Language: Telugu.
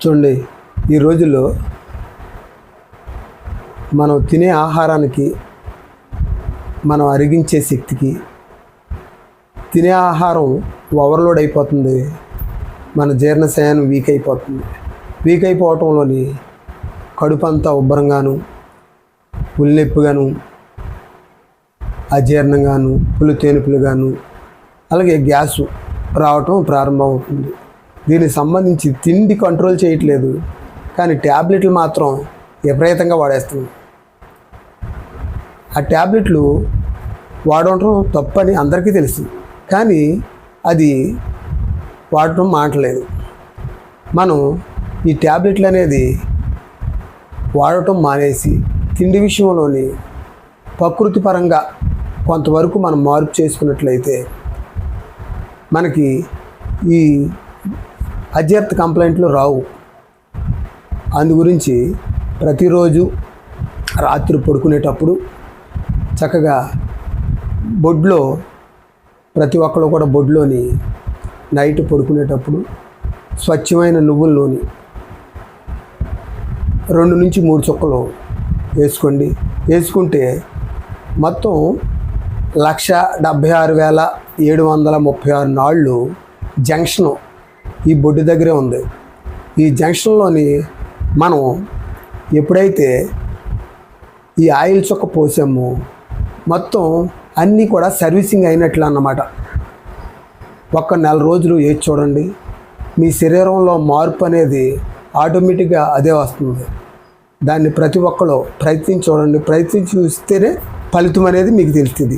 చూడండి, ఈ రోజుల్లో మనం తినే ఆహారానికి, మనం అరిగించే శక్తికి, తినే ఆహారం ఓవర్లోడ్ అయిపోతుంది. మన జీర్ణశయానం వీక్ అయిపోతుంది. వీక్ అయిపోవటంలోని కడుపు అంతా ఉబ్బరంగాను, ఉల్లినొప్పిగాను, అజీర్ణంగాను, పులు తేనుపులుగాను, అలాగే గ్యాసు రావటం ప్రారంభమవుతుంది. దీనికి సంబంధించి తిండి కంట్రోల్ చేయట్లేదు, కానీ ట్యాబ్లెట్లు మాత్రం విపరీతంగా వాడేస్తుంది. ఆ ట్యాబ్లెట్లు వాడటం తప్పని అందరికీ తెలుసు, కానీ అది వాడటం మానట్లేదు. మనం ఈ ట్యాబ్లెట్లు అనేది వాడటం మానేసి తిండి విషయంలోని ప్రకృతి పరంగా కొంతవరకు మనం మార్పు చేసుకున్నట్లయితే మనకి ఈ అజీర్ణ కంప్లైంట్లు రావు. అందు గురించి ప్రతిరోజు రాత్రి పడుకునేటప్పుడు చక్కగా బొడ్లో, ప్రతి ఒక్కరు కూడా బొడ్లోని నైట్ పడుకునేటప్పుడు స్వచ్ఛమైన నువ్వుల నూనె 2 నుంచి 3 చుక్కలు వేసుకోండి. వేసుకుంటే మొత్తం 1,76,736 నాళ్ళు జంక్షను ఈ బొడ్డు దగ్గరే ఉంది. ఈ జంక్షన్లోని మనం ఎప్పుడైతే ఈ ఆయిల్ చుక్క పోసామో మొత్తం అన్నీ కూడా సర్వీసింగ్ అయినట్లు అన్నమాట. ఒక్క నెల రోజులు వేసి చూడండి, మీ శరీరంలో మార్పు అనేది ఆటోమేటిక్గా అదే వస్తుంది. దాన్ని ప్రతి ఒక్కరు ప్రయత్నించి చూడండి. ప్రయత్నించి చూస్తేనే ఫలితం అనేది మీకు తెలుస్తుంది.